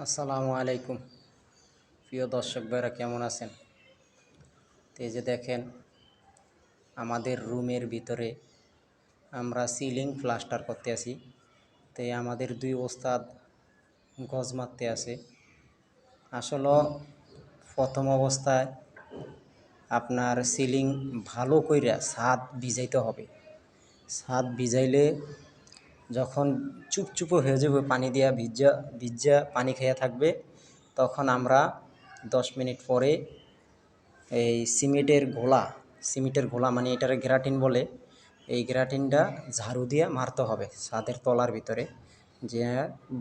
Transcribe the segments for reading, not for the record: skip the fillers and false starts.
আসসালামু আলাইকুম। প্রিয় দর্শক ভাইরা কেমন আছেন? তো এই যে দেখেন, আমাদের রুমের ভিতরে আমরা সিলিং প্লাস্টার করতে আছি। তো আমাদের দুই ওস্তাদ গজ মারতে আছে। আসলে প্রথম অবস্থায় আপনার সিলিং ভালো কইরা ছাদ ভিজাইতে হবে। ছাদ ভিজাইলে যখন চুপচুপো হয়ে যাবে, পানি দিয়া ভিজা ভিজা পানি খেয়ে থাকবে, তখন আমরা 10 মিনিট পরে এই সিমেন্টের ঘোলা মানে এটারে গ্রাটিন বলে, এই গ্রাটিনটা ঝাড়ু দিয়ে মারতে হবে ছাদের তলার ভিতরে, যে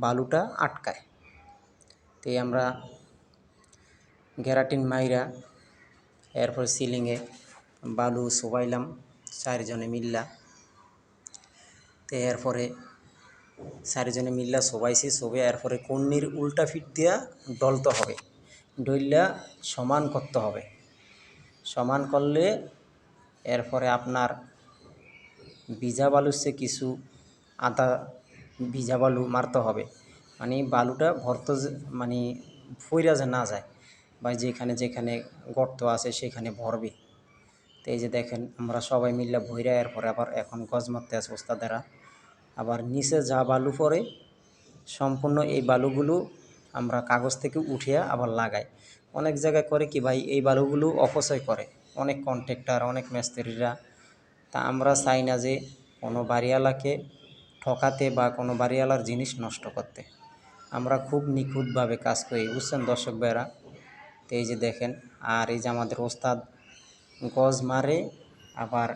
বালুটা আটকায়। তো আমরা গ্রাটিন মাইরা এরপর সিলিংয়ে বালু সবাইলাম 4 জনে মিল্লা। তো এরপরে 4 জনে মিল্লা সবাইছি, সবে এরপরে কন্নির উল্টা ফিট দিয়া ডলতে হবে, ডইল্লা সমান করতে হবে। সমান করলে এরপরে আপনার ভিজা বালুর চেয়ে কিছু আধা ভিজা বালু মারতে হবে, মানে বালুটা মানে ফইরা যে না যায়, বা যেখানে যেখানে গর্ত আছে সেখানে ভরবে। তো এই যে দেখেন, আমরা সবাই মিলে ভইরা এরপরে আবার এখন গজ মারতে আছে ওস্তাদেরা। আবার নিচে যা বালু পড়ে সম্পূর্ণ এই বালুগুলো আমরা কাগজ থেকে উঠিয়ে আবার লাগাই। অনেক জায়গায় করে কি ভাই, এই বালুগুলো অপচয় করে অনেক কন্ট্রাক্টর, অনেক মিস্ত্রিরা। তা আমরা চাই না যে কোনো বাড়িওয়ালাকে ঠকাতে বা কোনো বাড়িওয়ালার জিনিস নষ্ট করতে। আমরা খুব নিখুঁতভাবে কাজ করি, বুঝছেন দর্শক ভাইরা। তো এই যে দেখেন, আর এই যে আমাদের ওস্তাদ গজ মারে, আবার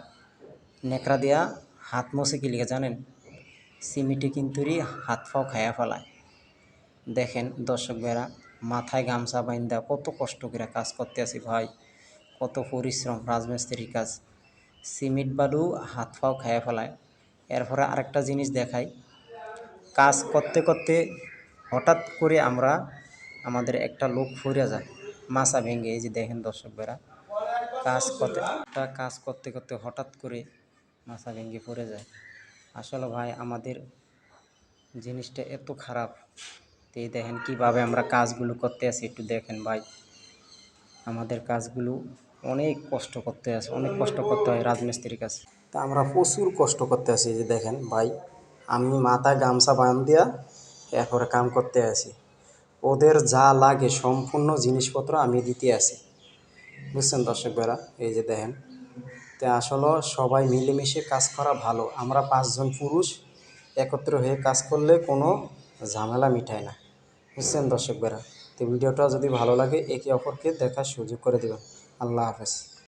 নেকড়া দিয়া হাত মশে কি লিখে জানেন? সিমিটে কিন্তুরই হাত পাও খায়া ফেলায়। দেখেন দর্শক ভাইরা, মাথায় গামছা বাইন্দা কত কষ্ট করে কাজ করতে আছি ভাই, কত পরিশ্রম, রাজমিস্ত্রির কাজ। সিমেন্ট বালু হাত পাও খায়া ফেলায়। এরপরে আরেকটা জিনিস দেখাই, কাজ করতে করতে হঠাৎ করে আমাদের একটা লোক ফইরা যায় মাচা ভেঙে। এই যে দেখেন দর্শক ভাইরা, কাজ করতে করতে হঠাৎ করে মাচা ভেঙে পড়ে যায়। আসলে ভাই আমাদের জিনিসটা এত খারাপ। তো এই দেখেন কীভাবে আমরা কাজগুলো করতে আছি, একটু দেখেন ভাই। আমাদের কাজগুলো অনেক কষ্ট করতে হয় রাজমিস্ত্রির কাছে। তা আমরা প্রচুর কষ্ট করতে আছি। যে দেখেন ভাই, আমি মাথায় গামছা বান্ধিয়া এরপরে কাম করতে আছি। ওদের যা লাগে সম্পূর্ণ জিনিসপত্র আমি দিতে আছি, বুঝছেন দর্শক ভাইরা। এই যে দেখেন, তো আসলে সবাই মিলেমিশে কাজ করা ভালো। আমরা 5 জন পুরুষ একত্র হয়ে কাজ করলে কোনো ঝামেলা মিটায় না, বুঝছেন দর্শক ভাইরা। তো ভিডিওটা যদি ভালো লাগে একে অপরকে দেখার সুযোগ করে দেবেন। আল্লাহ হাফেজ।